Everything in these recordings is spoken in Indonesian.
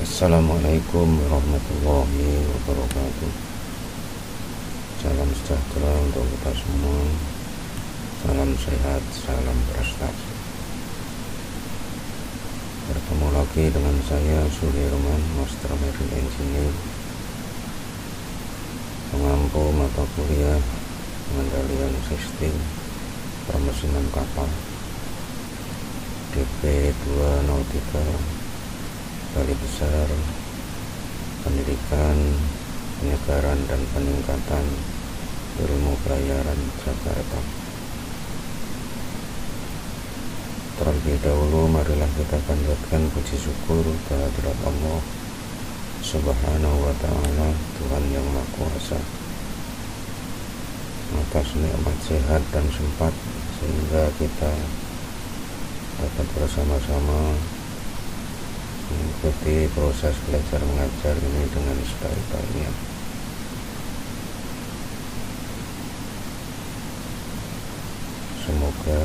Assalamualaikum warahmatullahi wabarakatuh. Salam sejahtera untuk kita semua. Salam sehat, salam prestasi. Bertemu lagi dengan saya Sudirman, Master Marine Engineer, pengampu mata kuliah pengendalian sistem permesinan kapal DP 203 Balai Besar Pendidikan, Penyegaran dan Peningkatan Ilmu Pelayaran Jakarta. Terlebih dahulu marilah kita panjatkan puji syukur kehadirat Allah Subhanahu wa ta'ala, Tuhan yang Maha Kuasa, atas nikmat sehat dan sempat sehingga kita dapat bersama-sama mengikuti proses belajar mengajar ini dengan sebaik-baiknya. Semoga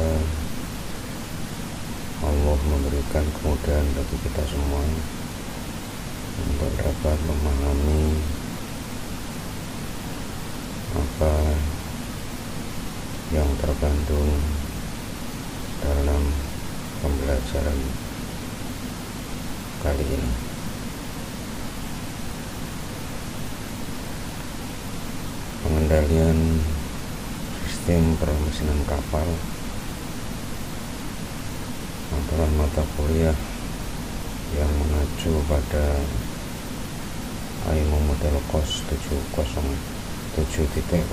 Allah memberikan kemudahan bagi kita semua untuk dapat memahami apa yang terkandung dalam pembelajaran kali ini. Pengendalian sistem permesinan kapal adalah mata kuliah yang mengacu pada IMO model KOS 707.01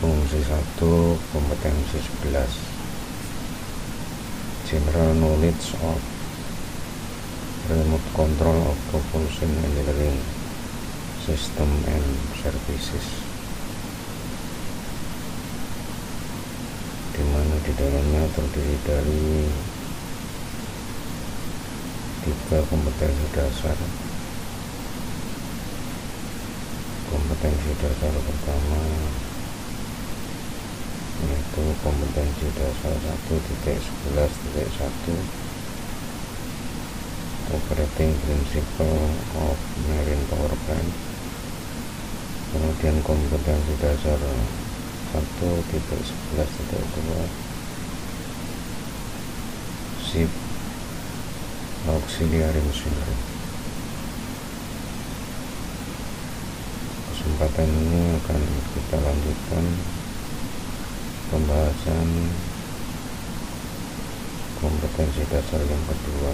fungsi 1 kompetensi 11 General Knowledge of Remote Control of Propulsion Engineering System and Services, di mana di dalamnya terdiri dari 3 kompetensi dasar. Kompetensi dasar pertama yaitu kompetensi dasar 1.11.1 Operating Principle of Marine Power Plant. Kemudian kompetensi dasar 1.11.2 Ship Auxiliary Machinery. Kesempatan ini akan kita lanjutkan pembahasan kompetensi dasar yang kedua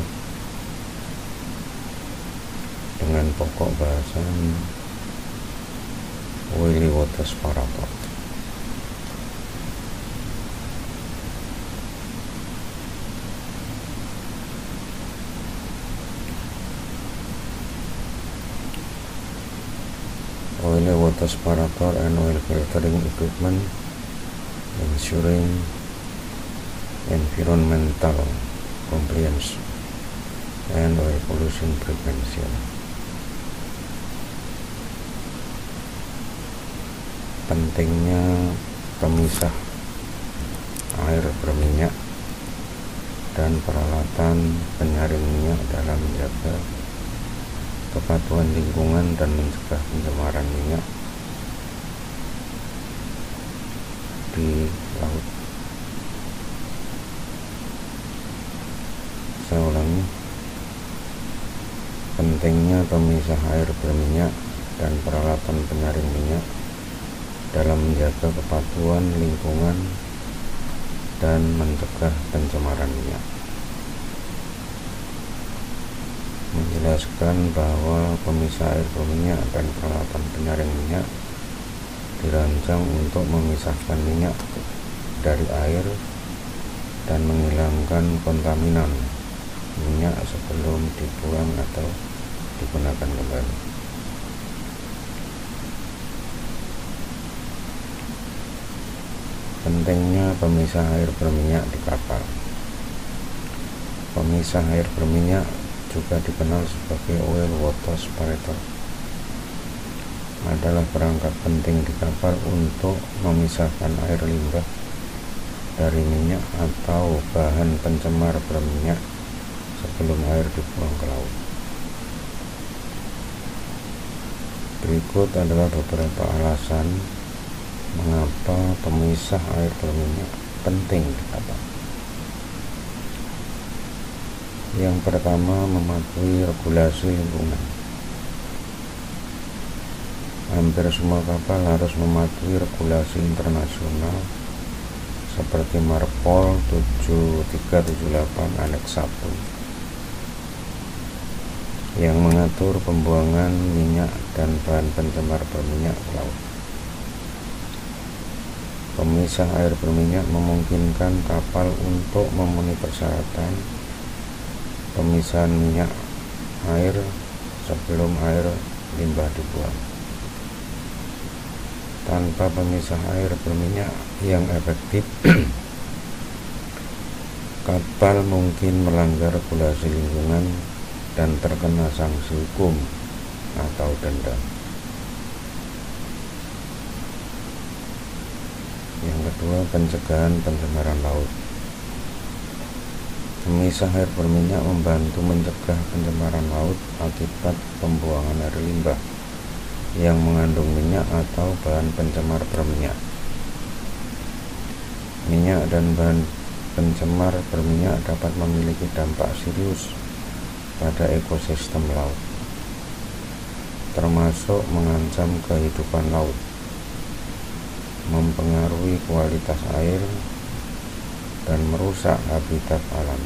dengan pokok bahasan oily water separator. Oily water separator and oil filtering equipment ensuring environmental compliance and oil pollution prevention. Pentingnya pemisah air berminyak dan peralatan penyaring minyak dalam menjaga kepatuhan lingkungan dan mencegah pencemaran minyak di laut. Saya ulangi, pentingnya pemisah air berminyak dan peralatan penyaring minyak dalam menjaga kepatuhan lingkungan dan mencegah pencemaran minyak. Menjelaskan bahwa pemisah air berminyak dan peralatan penyaring minyak dirancang untuk memisahkan minyak dari air dan menghilangkan kontaminan minyak sebelum dibuang atau digunakan kembali. Pentingnya pemisah air berminyak di kapal. Pemisah air berminyak juga dikenal sebagai oil water separator adalah perangkat penting di kapal untuk memisahkan air limbah dari minyak atau bahan pencemar berminyak sebelum air dibuang ke laut. Berikut adalah beberapa alasan mengapa pemisah air berminyak penting di kapal. Yang pertama, mematuhi regulasi lingkungan. Hampir semua kapal harus mematuhi regulasi internasional seperti Marpol 7378 Aneks 1 yang mengatur pembuangan minyak dan bahan pencemar berminyak ke laut. Pemisah air berminyak memungkinkan kapal untuk memenuhi persyaratan pemisahan minyak air sebelum air limbah dibuang. Tanpa pemisah air berminyak yang efektif, kapal mungkin melanggar regulasi lingkungan dan terkena sanksi hukum atau denda. Yang kedua, pencegahan pencemaran laut. Pemisah air berminyak membantu mencegah pencemaran laut akibat pembuangan air limbah yang mengandung minyak atau bahan pencemar berminyak. Minyak dan bahan pencemar berminyak dapat memiliki dampak serius pada ekosistem laut, termasuk mengancam kehidupan laut, mempengaruhi kualitas air, dan merusak habitat alam.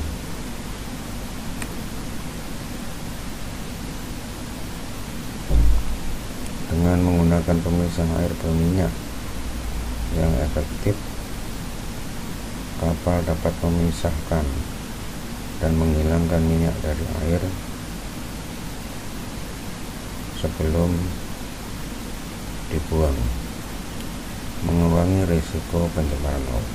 Dengan menggunakan pemisah air berminyak yang efektif, kapal dapat memisahkan dan menghilangkan minyak dari air sebelum dibuang, mengurangi risiko pencemaran laut.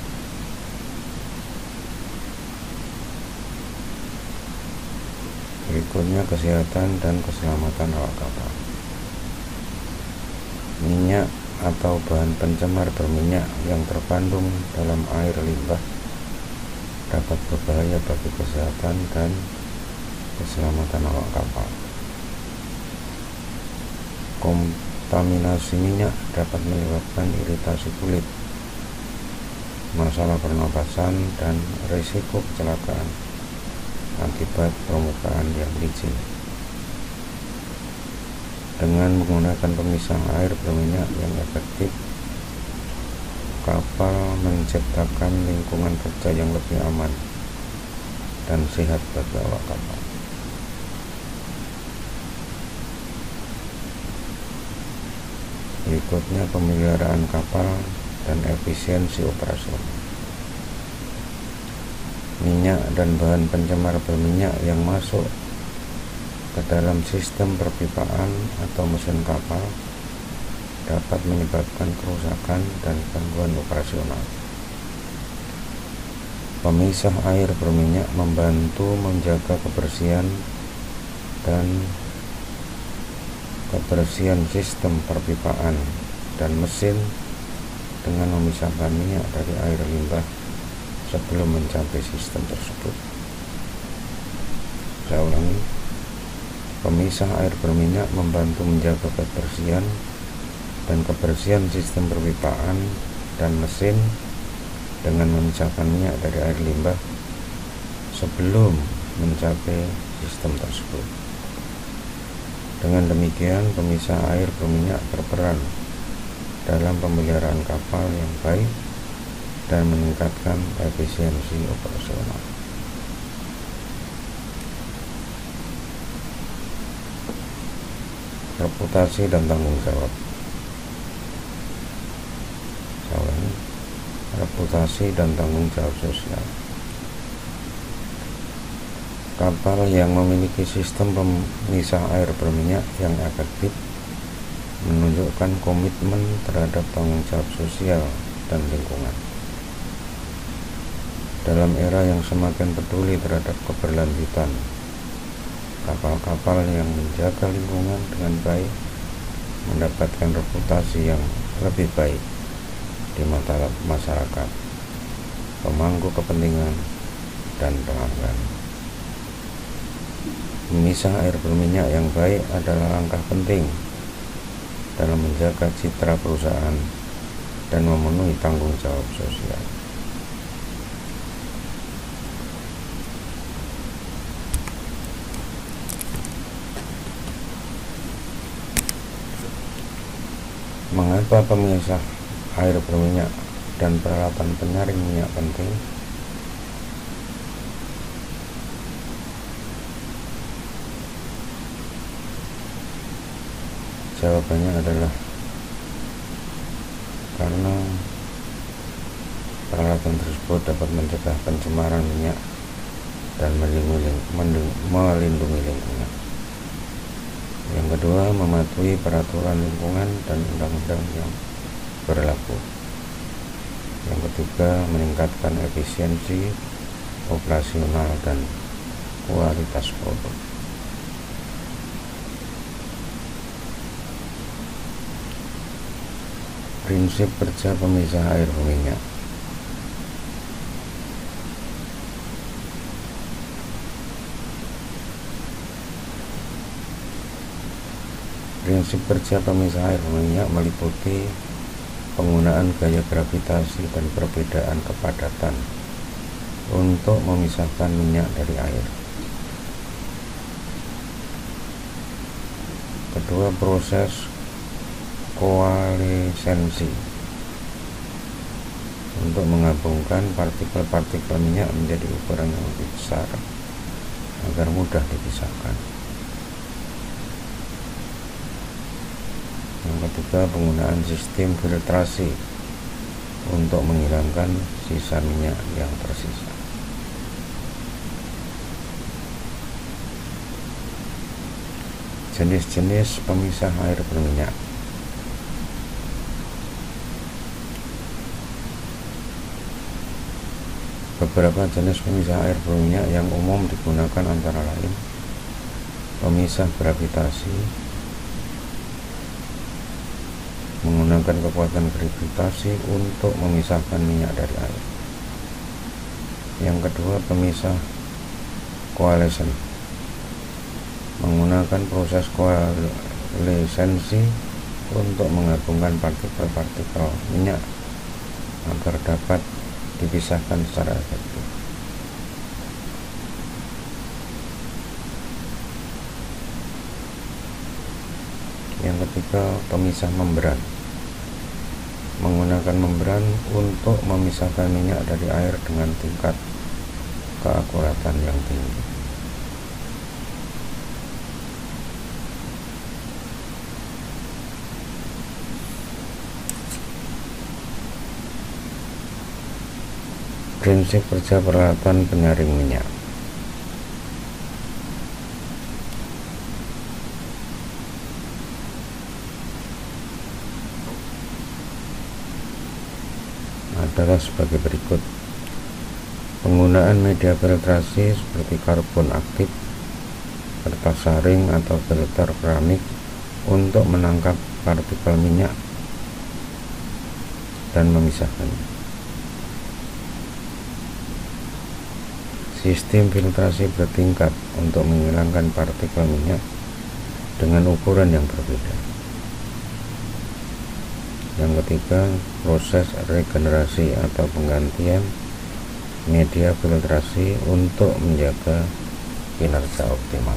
Berikutnya, kesehatan dan keselamatan awak kapal. Minyak atau bahan pencemar berminyak yang terkandung dalam air limbah dapat berbahaya bagi kesehatan dan keselamatan awak kapal. Kontaminasi minyak dapat menyebabkan iritasi kulit, masalah pernapasan, dan risiko kecelakaan akibat permukaan yang licin. Dengan menggunakan pemisah air berminyak yang efektif, kapal menciptakan lingkungan kerja yang lebih aman dan sehat bagi awak kapal. Berikutnya, pemeliharaan kapal dan efisiensi operasional. Minyak dan bahan pencemar berminyak yang masuk ke dalam sistem perpipaan atau mesin kapal dapat menyebabkan kerusakan dan gangguan operasional. Pemisah air berminyak membantu menjaga kebersihan sistem perpipaan dan mesin dengan memisahkan minyak dari air limbah sebelum mencapai sistem tersebut. Saya ulangi. Pemisah air berminyak membantu menjaga kebersihan sistem perpipaan dan mesin dengan memisahkan minyak dari air limbah sebelum mencapai sistem tersebut. Dengan demikian, pemisah air berminyak berperan dalam pemeliharaan kapal yang baik dan meningkatkan efisiensi operasional. Reputasi dan tanggung jawab. Reputasi dan tanggung jawab sosial. Kapal yang memiliki sistem pemisah air berminyak yang efektif menunjukkan komitmen terhadap tanggung jawab sosial dan lingkungan. Dalam era yang semakin peduli terhadap keberlanjutan, kapal-kapal yang menjaga lingkungan dengan baik mendapatkan reputasi yang lebih baik di mata masyarakat, pemangku kepentingan, dan pelanggan. Memisah air berminyak yang baik adalah langkah penting dalam menjaga citra perusahaan dan memenuhi tanggung jawab sosial. Mengapa pemisah air berminyak dan peralatan penyaring minyak penting? Jawabannya adalah karena peralatan tersebut dapat mencegah pencemaran minyak dan melindungi lingkungan. Yang kedua, mematuhi peraturan lingkungan dan undang-undang yang berlaku. Yang ketiga, meningkatkan efisiensi operasional dan kualitas produk. Prinsip kerja pemisah air berminyak. Prinsip kerja pemisah air minyak meliputi penggunaan gaya gravitasi dan perbedaan kepadatan untuk memisahkan minyak dari air. Kedua, proses koalescensi untuk menggabungkan partikel-partikel minyak menjadi ukuran yang lebih besar agar mudah dipisahkan. Yang ketiga, penggunaan sistem filtrasi untuk menghilangkan sisa minyak yang tersisa. Jenis-jenis pemisah air berminyak. Beberapa jenis pemisah air berminyak yang umum digunakan antara lain pemisah gravitasi, menggunakan kekuatan gravitasi untuk memisahkan minyak dari air. Yang kedua, pemisah koalesen, menggunakan proses koalescensi untuk menggabungkan partikel-partikel minyak agar dapat dipisahkan secara efektif. Yang ketiga, pemisah membran, menggunakan membran untuk memisahkan minyak dari air dengan tingkat keakuratan yang tinggi. Prinsip kerja peralatan penyaring minyak. Adalah sebagai berikut. Penggunaan media filtrasi seperti karbon aktif, kertas saring atau filter keramik untuk menangkap partikel minyak dan memisahkannya. Sistem filtrasi bertingkat untuk menghilangkan partikel minyak dengan ukuran yang berbeda. Yang ketiga, proses regenerasi atau penggantian media filtrasi untuk menjaga kinerja optimal.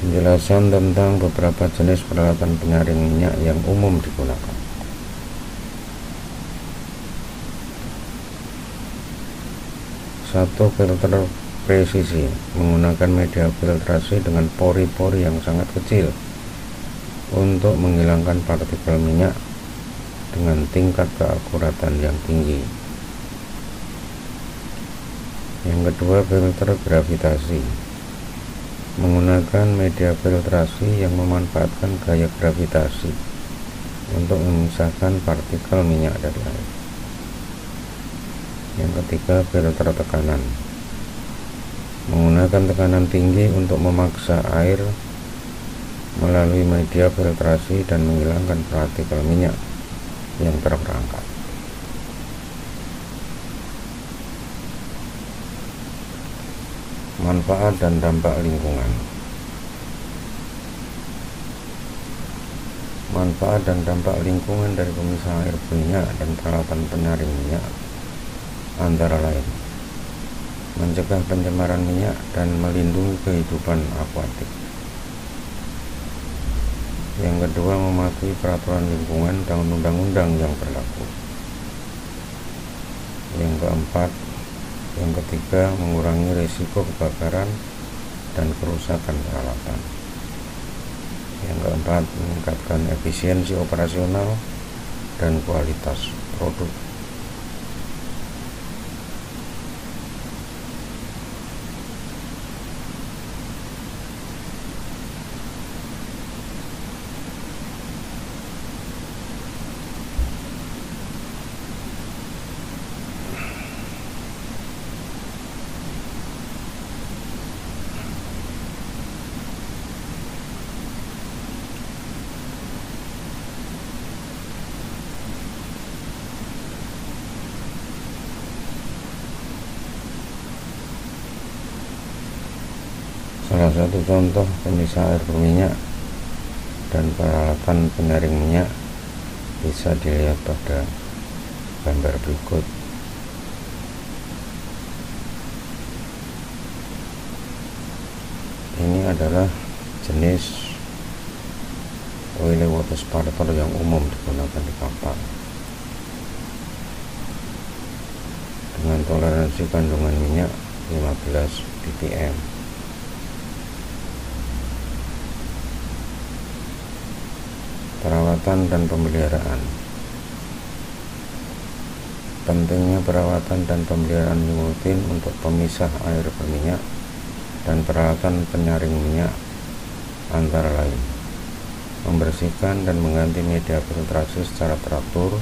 Penjelasan tentang beberapa jenis peralatan penyaring minyak yang umum digunakan. Satu, filter presisi, menggunakan media filtrasi dengan pori-pori yang sangat kecil untuk menghilangkan partikel minyak dengan tingkat keakuratan yang tinggi. Yang kedua, filter gravitasi, menggunakan media filtrasi yang memanfaatkan gaya gravitasi untuk memisahkan partikel minyak dari air. Yang ketiga, filter tekanan, menggunakan tekanan tinggi untuk memaksa air melalui media filtrasi dan menghilangkan partikel minyak yang terperangkap. Manfaat dan dampak lingkungan. Manfaat dan dampak lingkungan dari pemisah air berminyak dan peralatan penyaring minyak antara lain mencegah pencemaran minyak dan melindungi kehidupan akuatik. Yang kedua, mematuhi peraturan lingkungan dan undang-undang yang berlaku. Yang ketiga, mengurangi risiko kebakaran dan kerusakan peralatan. Yang keempat, meningkatkan efisiensi operasional dan kualitas produk. Salah satu contoh pemisah air berminyak dan peralatan penyaring minyak bisa dilihat pada gambar berikut. Ini adalah jenis oil water starter yang umum digunakan di kapal dengan toleransi kandungan minyak 15 ppm. Perawatan dan pemeliharaan. Pentingnya perawatan dan pemeliharaan rutin untuk pemisah air berminyak dan peralatan penyaring minyak antara lain membersihkan dan mengganti media filtrasi secara teratur,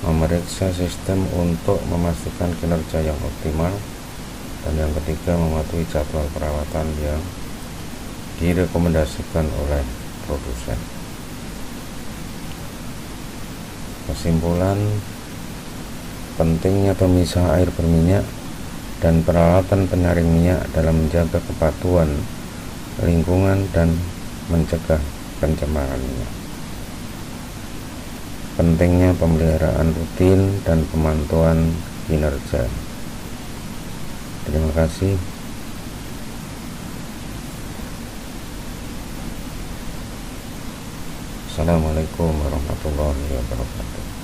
memeriksa sistem untuk memastikan kinerja yang optimal, dan yang ketiga, mematuhi jadwal perawatan yang direkomendasikan oleh produsen. Kesimpulan, pentingnya pemisah air berminyak dan peralatan penyaring minyak dalam menjaga kepatuhan lingkungan dan mencegah pencemaran minyak. Pentingnya pemeliharaan rutin dan pemantauan kinerja. Terima kasih. Assalamualaikum warahmatullahi wabarakatuh.